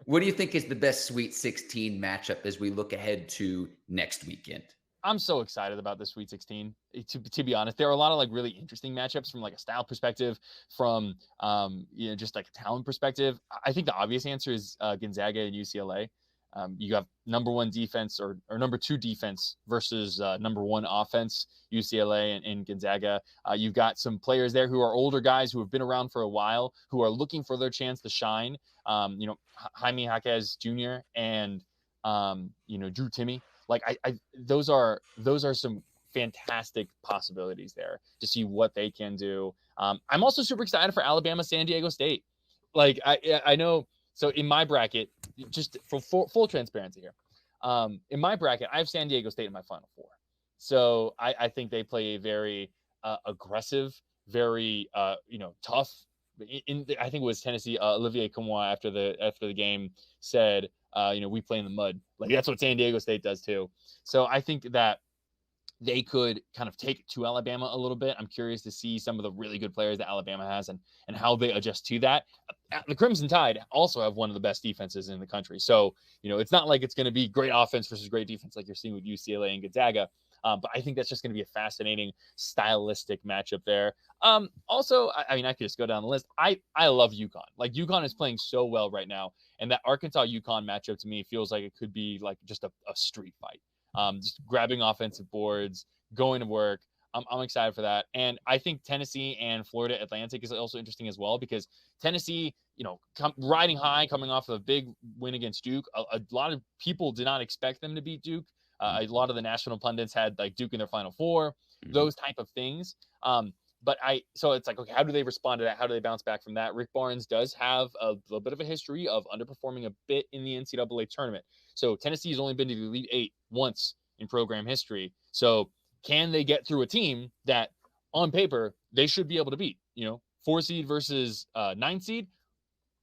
What do you think is the best Sweet 16 matchup as we look ahead to next weekend? I'm so excited about the Sweet 16. To be honest, there are a lot of like really interesting matchups from like a style perspective, from just like a talent perspective. I think the obvious answer is Gonzaga and UCLA. You have number one defense or number two defense versus number one offense, UCLA and Gonzaga. You've got some players there who are older guys who have been around for a while, who are looking for their chance to shine. Jaime Jaquez Jr. and Drew Timme. Like those are some fantastic possibilities there to see what they can do. I'm also super excited for Alabama, San Diego State. Like I know. So in my bracket, just for full transparency here, in my bracket, I have San Diego State in my Final Four. So I think they play a very aggressive, very tough. I think it was Tennessee. Olivier Camois after the game said, we play in the mud. Like that's what San Diego State does too. So I think that they could kind of take it to Alabama a little bit. I'm curious to see some of the really good players that Alabama has and how they adjust to that. The Crimson Tide also have one of the best defenses in the country. So, it's not like it's going to be great offense versus great defense like you're seeing with UCLA and Gonzaga. But I think that's just going to be a fascinating stylistic matchup there. Also, I could just go down the list. I love UConn. Like UConn is playing so well right now. And that Arkansas UConn matchup to me feels like it could be like just a street fight. Just grabbing offensive boards, going to work. I'm excited for that. And I think Tennessee and Florida Atlantic is also interesting as well because Tennessee, riding high, coming off of a big win against Duke. A lot of people did not expect them to beat Duke. A lot of the national pundits had like Duke in their Final Four, those type of things. So it's like, okay, how do they respond to that? How do they bounce back from that? Rick Barnes does have a little bit of a history of underperforming a bit in the NCAA tournament. So Tennessee has only been to the Elite Eight once in program history. So can they get through a team that on paper they should be able to beat? 4 seed versus 9 seed,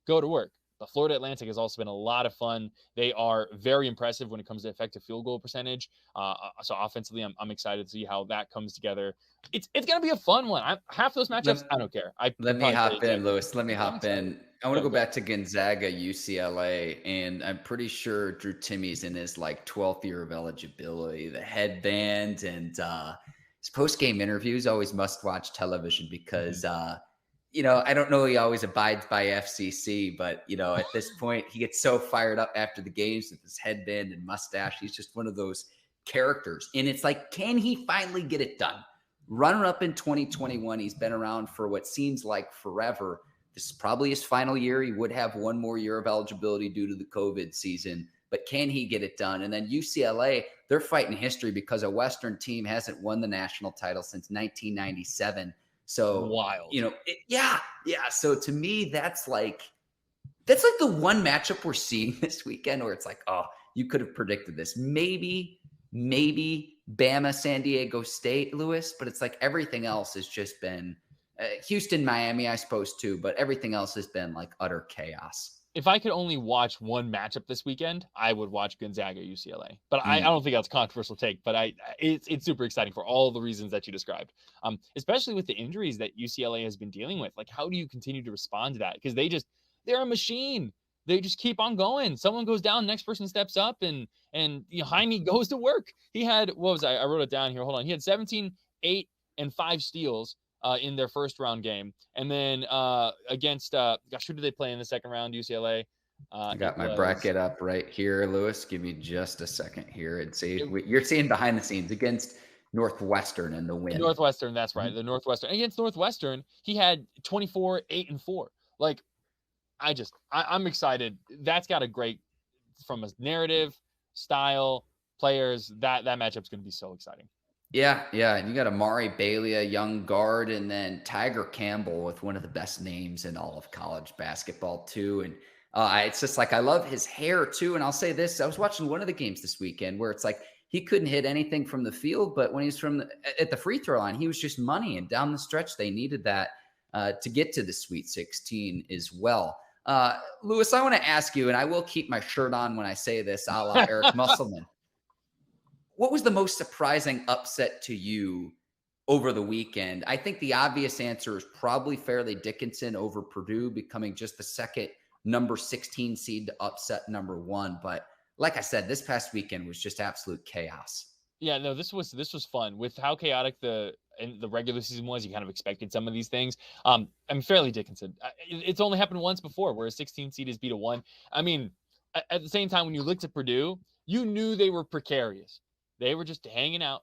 go to work. But Florida Atlantic has also been a lot of fun. They are very impressive when it comes to effective field goal percentage. So offensively, I'm excited to see how that comes together. It's going to be a fun one. Half those matchups, I don't care. Let me hop in, Lewis. Let me hop in. I want to go back to Gonzaga, UCLA, and I'm pretty sure Drew Timme's in his 12th year of eligibility. The headband and his post-game interviews always must-watch television because I don't know he always abides by FCC, but, at this point, he gets so fired up after the games with his headband and mustache. He's just one of those characters. And it's like, can he finally get it done? Runner-up in 2021. He's been around for what seems like forever. This is probably his final year. He would have one more year of eligibility due to the COVID season. But can he get it done? And then UCLA, they're fighting history because a Western team hasn't won the national title since 1997. So wild, yeah. So to me, that's like the one matchup we're seeing this weekend where it's like, oh, you could have predicted this. Maybe Bama, San Diego State, Lewis, but it's like everything else has just been Houston, Miami, I suppose too, but everything else has been like utter chaos. If I could only watch one matchup this weekend, I would watch Gonzaga UCLA. But I don't think that's a controversial take. But it's super exciting for all the reasons that you described. Especially with the injuries that UCLA has been dealing with. Like, how do you continue to respond to that? Because they're a machine. They just keep on going. Someone goes down, next person steps up, and Jaime goes to work. He had I wrote it down here. Hold on. He had 17, 8, and 5 steals in their first round game. And then against, who did they play in the second round, UCLA? I got my bracket up right here, Lewis. Give me just a second here and see. You're seeing behind the scenes against Northwestern in the win. Northwestern, that's right. The Northwestern. Against Northwestern, he had 24, 8, and 4. Like, I'm excited. That's got a great, from a narrative, style, players, that matchup's going to be so exciting. Yeah. And you got Amari Bailey, a young guard, and then Tiger Campbell with one of the best names in all of college basketball too. And it's just like, I love his hair too. And I'll say this, I was watching one of the games this weekend where it's like, he couldn't hit anything from the field, but when he's at the free throw line, he was just money. And down the stretch, they needed that to get to the Sweet 16 as well. Lewis, I want to ask you, and I will keep my shirt on when I say this, a la Eric Musselman. What was the most surprising upset to you over the weekend? I think the obvious answer is probably Fairleigh Dickinson over Purdue, becoming just the second number 16 seed to upset number 1. But like I said, this past weekend was just absolute chaos. Yeah, no, this was fun with how chaotic the regular season was. You kind of expected some of these things. I'm Fairleigh Dickinson. It's only happened once before where a 16 seed is beat a 1. I mean, at the same time, when you looked at Purdue, you knew they were precarious. They were just hanging out.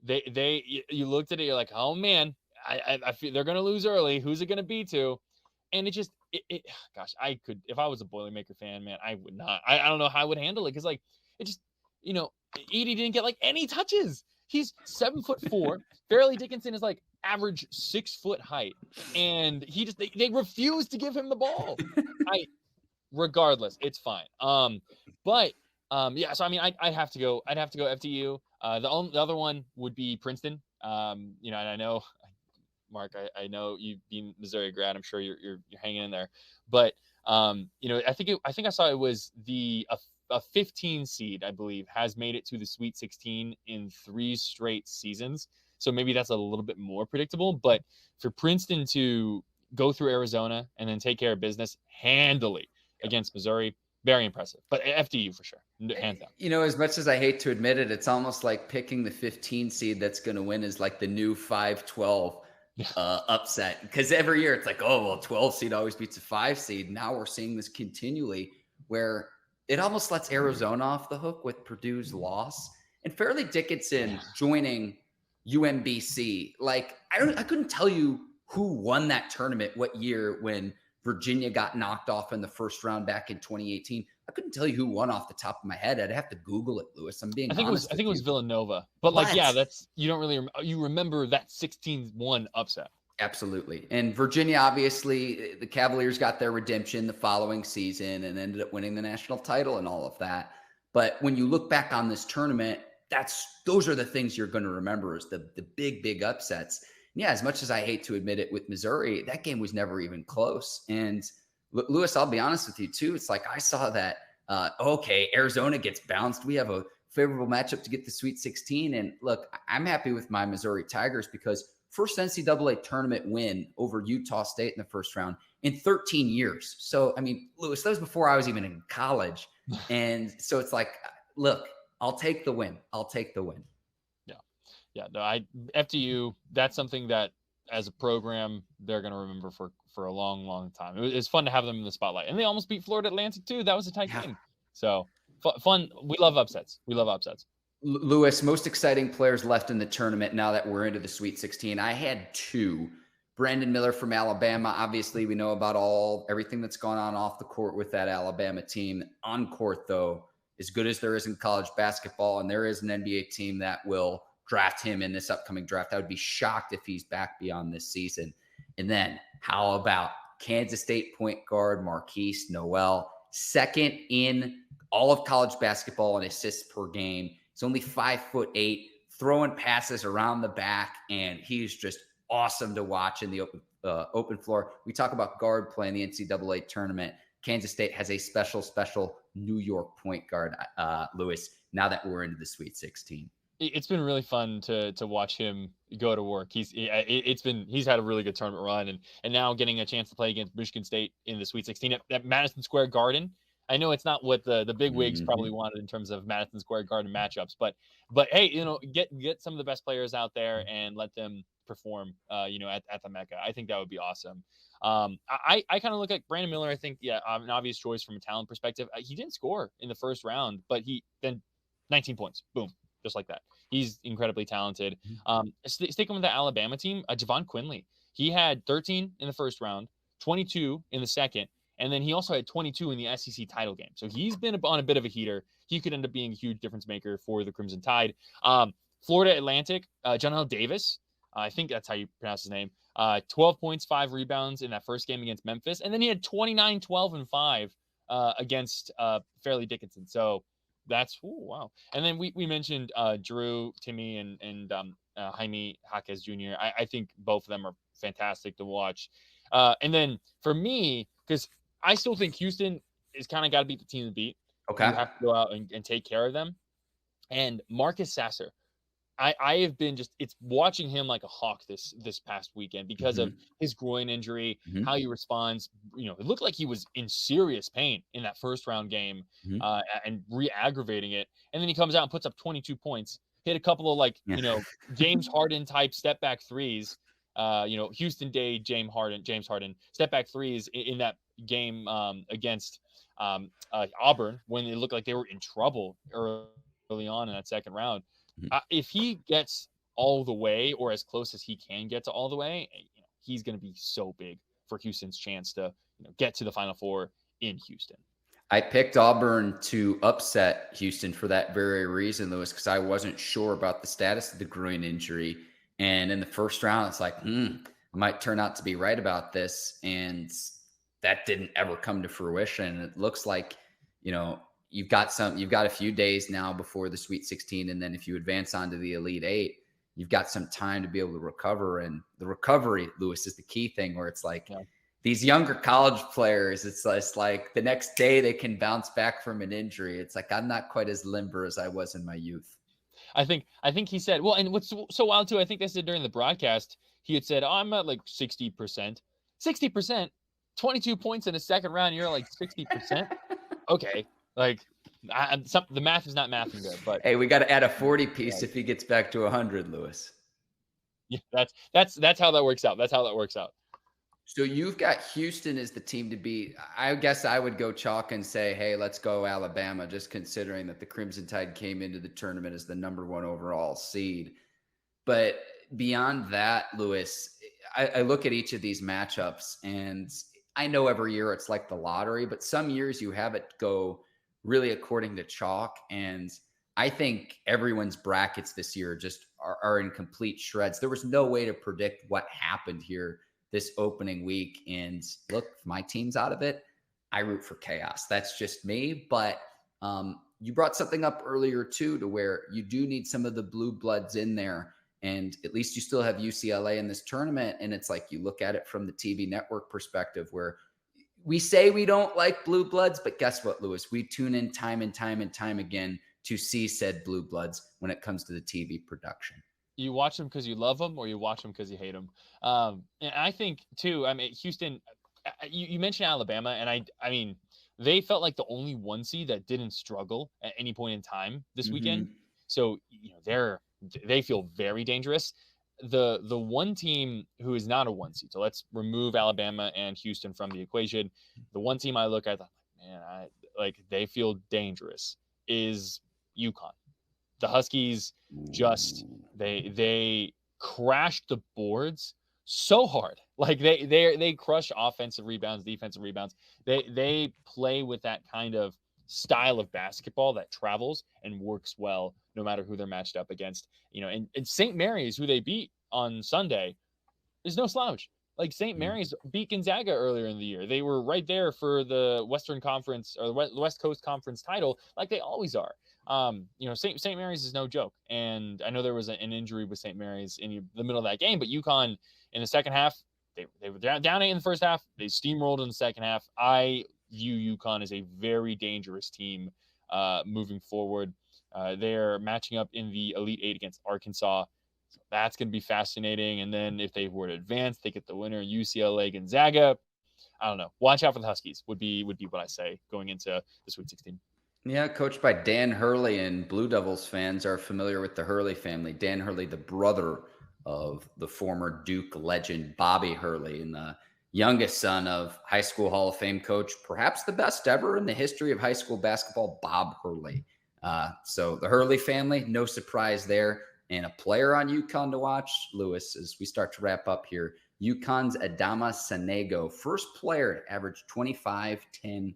You looked at it, you're like, oh man, I feel they're gonna lose early. Who's it gonna be to? And gosh, I could, if I was a Boilermaker fan, man, I would not. I don't know how I would handle it because like it just, you know, Edey didn't get like any touches. He's 7'4". Fairleigh Dickinson is like average 6 foot height, and they refuse to give him the ball. Regardless, it's fine. Yeah. So I mean, I'd have to go FDU. The other one would be Princeton. And I know, Mark, I know you being Missouri grad. I'm sure you're hanging in there, but I think I saw it was a 15 seed, I believe, has made it to the Sweet 16 in 3 straight seasons. So maybe that's a little bit more predictable. But for Princeton to go through Arizona and then take care of business handily against Missouri, very impressive. But FDU for sure, hands down. As much as I hate to admit it, it's almost like picking the 15 seed that's going to win is like the new 5-12 upset. Because every year it's like, oh, well, 12 seed always beats a 5 seed. Now we're seeing this continually where it almost lets Arizona off the hook with Purdue's loss. And Fairleigh Dickinson joining UMBC. Like, I couldn't tell you who won that tournament, what year when Virginia got knocked off in the first round back in 2018. I couldn't tell you who won off the top of my head. I'd have to Google it, Lewis. I'm being honest. I think it was Villanova. But that's, you don't really you remember that 16-1 upset. Absolutely. And Virginia, obviously, the Cavaliers got their redemption the following season and ended up winning the national title and all of that. But when you look back on this tournament, those are the things you're going to remember is the big upsets. And yeah, as much as I hate to admit it with Missouri, that game was never even close. And Lewis, I'll be honest with you too. It's like I saw that, okay, Arizona gets bounced. We have a favorable matchup to get the Sweet 16. And look, I'm happy with my Missouri Tigers because first NCAA tournament win over Utah State in the first round in 13 years. So, I mean, Lewis, that was before I was even in college. And so it's like, look, I'll take the win. Yeah. No, FDU, that's something that as a program, they're going to remember for a long, long time. It's fun to have them in the spotlight. And they almost beat Florida Atlantic too. That was a tight game. So fun. We love upsets. Lewis, most exciting players left in the tournament now that we're into the Sweet 16. I had 2. Brandon Miller from Alabama. Obviously, we know about everything that's gone on off the court with that Alabama team. On court, though, as good as there is in college basketball, and there is an NBA team that will draft him in this upcoming draft. I would be shocked if he's back beyond this season. And then how about Kansas State point guard Marquise Noel, second in all of college basketball in assists per game. He's only 5'8", throwing passes around the back, and he's just awesome to watch in the open floor. We talk about guard play in the NCAA tournament. Kansas State has a special New York point guard, Lewis, now that we're into the Sweet 16. It's been really fun to watch him go to work. He's had a really good tournament run, and now getting a chance to play against Michigan State in the Sweet 16 at Madison Square Garden. I know it's not what the big wigs probably wanted in terms of Madison Square Garden matchups, but hey, get some of the best players out there and let them perform, at the Mecca. I think that would be awesome. I kind of look at Brandon Miller. I think, an obvious choice from a talent perspective. He didn't score in the first round, but he then 19 points, boom. Just like that. He's incredibly talented. Sticking with the Alabama team, Javon Quinley. He had 13 in the first round, 22 in the second, and then he also had 22 in the SEC title game. So he's been on a bit of a heater. He could end up being a huge difference maker for the Crimson Tide. Florida Atlantic, Jonell Davis. I think that's how you pronounce his name. 12 points, 5 rebounds in that first game against Memphis. And then he had 29, 12, and 5 against Fairleigh Dickinson. So that's wow. And then we mentioned Drew, Timmy, and Jaime Jaquez Jr. I think both of them are fantastic to watch. And then for me, because I still think Houston is kind of got to beat the team to beat. Okay. You have to go out and take care of them. And Marcus Sasser, I have been it's watching him like a hawk this past weekend because of Mhm, his groin injury, mhm, how he responds. It looked like he was in serious pain in that first round game, mhm. and re-aggravating it. And then he comes out and puts up 22 points, hit a couple of Yeah. James Harden type step back threes. Houston Day James Harden step back threes in that game against Auburn when it looked like they were in trouble early on in that second round. Mhm. If he gets all the way or as close as he can get to all the way, he's going to be so big for Houston's chance to get to the Final Four in Houston. I picked Auburn to upset Houston for that very reason, Lewis, because I wasn't sure about the status of the groin injury. And in the first round, it's like, I might turn out to be right about this. And that didn't ever come to fruition. It looks like, you've got a few days now before the Sweet 16. And then if you advance on to the Elite Eight, you've got some time to be able to recover. And the recovery, Lewis, is the key thing where it's like, Yeah. these younger college players, it's like the next day they can bounce back from an injury. It's like I'm not quite as limber as I was in my youth. I think he said, well, and what's so wild too, I think they said during the broadcast, he had said, oh, I'm at like 60%. 60%, 22 points in a second round, you're like 60%. Okay. Like the math is not mathing good, but Hey, we got to add a 40 yeah, piece if he gets back to 100, Lewis. yeah, that's how that works out. That's how that works out. So you've got Houston as the team to beat. I guess I would go chalk and say, hey, let's go Alabama, just considering that the Crimson Tide came into the tournament as the number one overall seed. But beyond that, Lewis, I look at each of these matchups, and I know every year it's like the lottery, but some years you have it go really according to chalk. And I think everyone's brackets this year just are in complete shreds. There was no way to predict what happened here this opening week. And look, if my team's out of it, I root for chaos. That's just me. But you brought something up earlier, too, to where you do need some of the blue bloods in there. And at least you still have UCLA in this tournament. And it's like you look at it from the TV network perspective where we say we don't like blue bloods, but guess what, Lewis? We tune in time and time and time again to see said blue bloods when it comes to the TV production. You watch them because you love them, or you watch them because you hate them. And I think too. I mean, Houston. You mentioned Alabama, and I mean, they felt like the only one seed that didn't struggle at any point in time this weekend. Mm-hmm. So they feel very dangerous. The one team who is not a one seed. So let's remove Alabama and Houston from the equation. The one team I look at, man, they feel dangerous is UConn. The Huskies just they crashed the boards so hard. Like they crush offensive rebounds, defensive rebounds. They play with that kind of style of basketball that travels and works well no matter who they're matched up against. And St. Mary's, who they beat on Sunday, is no slouch. Like St. Mary's beat Gonzaga earlier in the year. They were right there for the Western Conference or the West Coast Conference title, like they always are. St. Mary's is no joke. And I know there was an injury with St. Mary's in the middle of that game, but UConn in the second half, they were down 8 in the first half. They steamrolled in the second half. I view UConn as a very dangerous team moving forward. They're matching up in the Elite Eight against Arkansas. So that's going to be fascinating. And then if they were to advance, they get the winner, UCLA Gonzaga. I don't know. Watch out for the Huskies would be what I say going into the Sweet 16. Yeah, coached by Dan Hurley, and Blue Devils fans are familiar with the Hurley family. Dan Hurley, the brother of the former Duke legend Bobby Hurley, and the youngest son of High School Hall of Fame coach, perhaps the best ever in the history of high school basketball, Bob Hurley. So the Hurley family, no surprise there. And a player on UConn to watch, Lewis, as we start to wrap up here. UConn's Adama Sanego, first player to average 25, 10,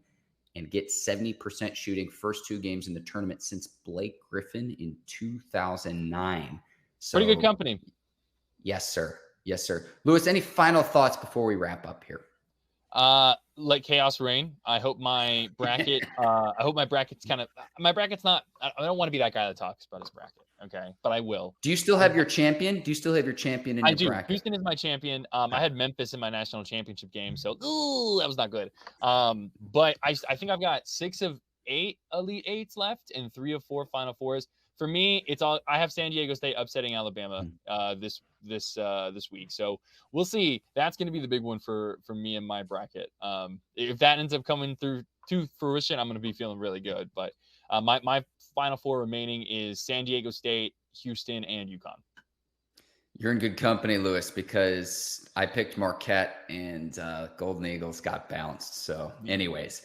and get 70% shooting first 2 games in the tournament since Blake Griffin in 2009. So, pretty good company. Yes, sir. Yes, sir. Lewis, any final thoughts before we wrap up here? Let chaos reign. I hope my bracket. My bracket's not. I don't want to be that guy that talks about his bracket. Okay, but I will. Do you still have your champion? Do you still have your champion in your bracket? Houston is my champion. I had Memphis in my national championship game, so that was not good. But I think I've got 6 of 8 Elite Eights left and 3 of 4 Final Fours. For me, it's all I have San Diego State upsetting Alabama Mm. this week. So we'll see. That's going to be the big one for me in my bracket. If that ends up coming through to fruition, I'm going to be feeling really good. But my final four remaining is San Diego State, Houston, and UConn. You're in good company, Lewis, because I picked Marquette and Golden Eagles got bounced. So, anyways,